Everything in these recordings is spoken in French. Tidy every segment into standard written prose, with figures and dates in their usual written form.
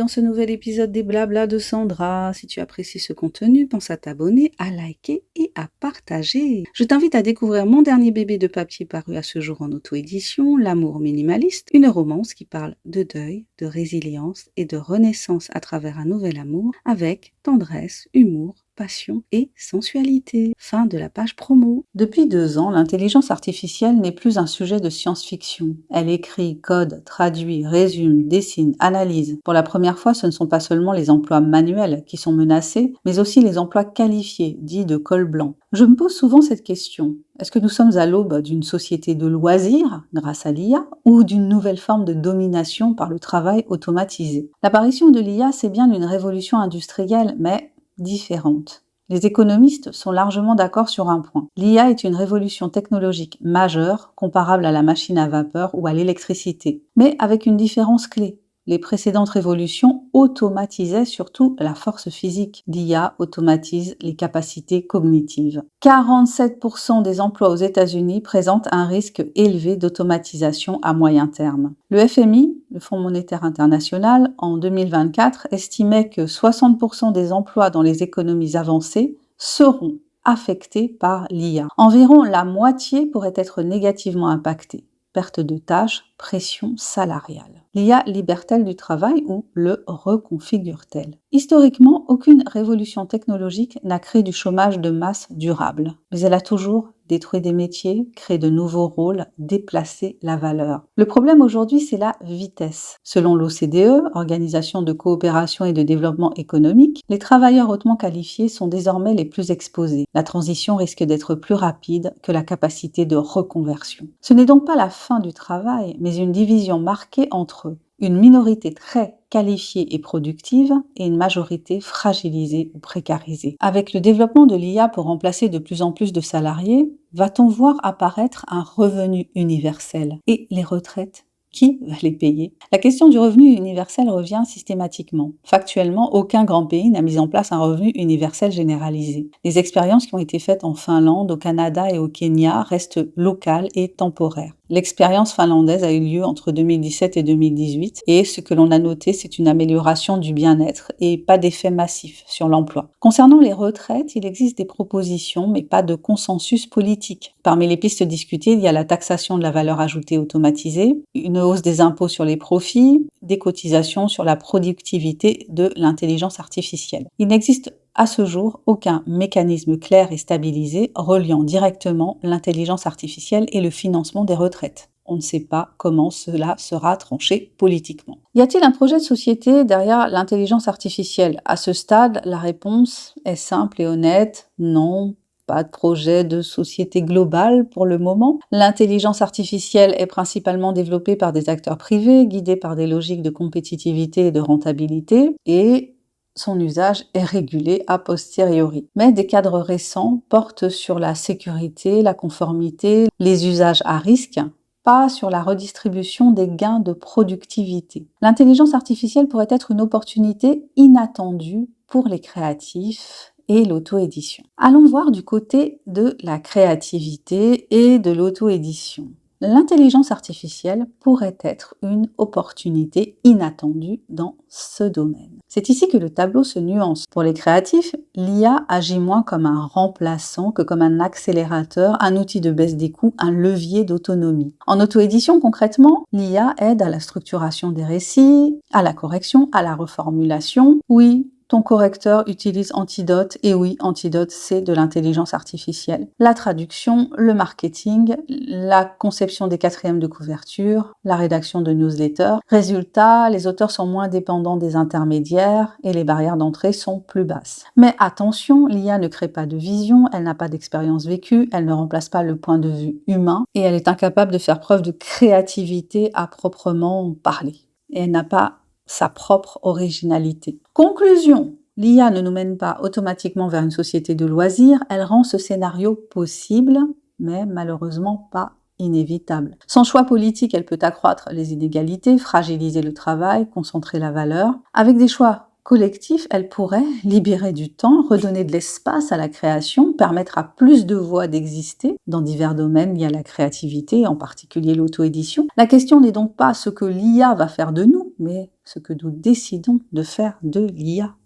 dans ce nouvel épisode des Blabla de Sandra. Si tu apprécies ce contenu, pense à t'abonner, à liker et à partager. Je t'invite à découvrir mon dernier bébé de papier paru à ce jour en auto-édition, L'amour minimaliste, une romance qui parle de deuil, de résilience et de renaissance à travers un nouvel amour avec tendresse, humour, passion et sensualité. Fin de la page promo. Depuis 2 ans, l'intelligence artificielle n'est plus un sujet de science-fiction. Elle écrit, code, traduit, résume, dessine, analyse. Pour la première fois, ce ne sont pas seulement les emplois manuels qui sont menacés, mais aussi les emplois qualifiés, dits de col blanc. Je me pose souvent cette question. Est-ce que nous sommes à l'aube d'une société de loisirs, grâce à l'IA, ou d'une nouvelle forme de domination par le travail automatisé? L'apparition de l'IA, c'est bien une révolution industrielle, mais différente. Les économistes sont largement d'accord sur un point. L'IA est une révolution technologique majeure, comparable à la machine à vapeur ou à l'électricité, mais avec une différence clé. Les précédentes révolutions automatisaient surtout la force physique. L'IA automatise les capacités cognitives. 47% des emplois aux États-Unis présentent un risque élevé d'automatisation à moyen terme. Le FMI, le Fonds monétaire international, en 2024, estimait que 60% des emplois dans les économies avancées seront affectés par l'IA. Environ la moitié pourrait être négativement impactée. Perte de tâches, pression salariale. L'IA libère-t-elle du travail ou le reconfigure-t-elle? Historiquement, aucune révolution technologique n'a créé du chômage de masse durable, mais elle a toujours détruit des métiers, créé de nouveaux rôles, déplacé la valeur. Le problème aujourd'hui, c'est la vitesse. Selon l'OCDE, Organisation de coopération et de développement économique, les travailleurs hautement qualifiés sont désormais les plus exposés. La transition risque d'être plus rapide que la capacité de reconversion. Ce n'est donc pas la fin du travail, mais une division marquée entre une minorité très qualifiée et productive et une majorité fragilisée ou précarisée. Avec le développement de l'IA pour remplacer de plus en plus de salariés, va-t-on voir apparaître un revenu universel? Et les retraites? Qui va les payer? La question du revenu universel revient systématiquement. Factuellement, aucun grand pays n'a mis en place un revenu universel généralisé. Les expériences qui ont été faites en Finlande, au Canada et au Kenya restent locales et temporaires. L'expérience finlandaise a eu lieu entre 2017 et 2018 et ce que l'on a noté, c'est une amélioration du bien-être et pas d'effet massif sur l'emploi. Concernant les retraites, il existe des propositions mais pas de consensus politique. Parmi les pistes discutées, il y a la taxation de la valeur ajoutée automatisée, une hausse des impôts sur les profits, des cotisations sur la productivité de l'intelligence artificielle. Il n'existe à ce jour, aucun mécanisme clair et stabilisé reliant directement l'intelligence artificielle et le financement des retraites. On ne sait pas comment cela sera tranché politiquement. Y a-t-il un projet de société derrière l'intelligence artificielle? À ce stade, la réponse est simple et honnête, non. Pas de projet de société globale pour le moment. L'intelligence artificielle est principalement développée par des acteurs privés, guidés par des logiques de compétitivité et de rentabilité, et son usage est régulé a posteriori. Mais des cadres récents portent sur la sécurité, la conformité, les usages à risque, pas sur la redistribution des gains de productivité. L'intelligence artificielle pourrait être une opportunité inattendue pour les créatifs et l'auto-édition. Allons voir du côté de la créativité et de l'auto-édition. L'intelligence artificielle pourrait être une opportunité inattendue dans ce domaine. C'est ici que le tableau se nuance. Pour les créatifs, l'IA agit moins comme un remplaçant que comme un accélérateur, un outil de baisse des coûts, un levier d'autonomie. En auto-édition, concrètement, l'IA aide à la structuration des récits, à la correction, à la reformulation. Oui, ton correcteur utilise Antidote, et oui, Antidote, c'est de l'intelligence artificielle. La traduction, le marketing, la conception des quatrièmes de couverture, la rédaction de newsletters. Résultat, les auteurs sont moins dépendants des intermédiaires et les barrières d'entrée sont plus basses. Mais attention, l'IA ne crée pas de vision, elle n'a pas d'expérience vécue, elle ne remplace pas le point de vue humain et elle est incapable de faire preuve de créativité à proprement parler. Et elle n'a pas sa propre originalité. Conclusion, l'IA ne nous mène pas automatiquement vers une société de loisirs, elle rend ce scénario possible, mais malheureusement pas inévitable. Sans choix politique, elle peut accroître les inégalités, fragiliser le travail, concentrer la valeur. Avec des choix collectifs, elle pourrait libérer du temps, redonner de l'espace à la création, permettre à plus de voix d'exister dans divers domaines liés à la créativité, en particulier l'auto-édition. La question n'est donc pas ce que l'IA va faire de nous, mais ce que nous décidons de faire de l'IA.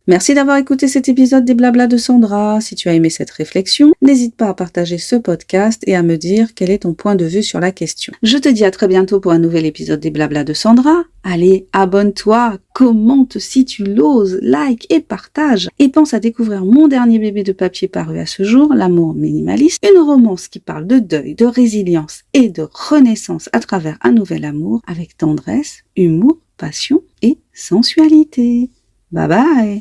Merci d'avoir écouté cet épisode des Blabla de Sandra. Si tu as aimé cette réflexion, n'hésite pas à partager ce podcast et à me dire quel est ton point de vue sur la question. Je te dis à très bientôt pour un nouvel épisode des Blabla de Sandra. Allez, abonne-toi, commente si tu l'oses, like et partage. Et pense à découvrir mon dernier bébé de papier paru à ce jour, L'amour minimaliste, une romance qui parle de deuil, de résilience et de renaissance à travers un nouvel amour avec tendresse, humour, passion et sensualité. Bye bye!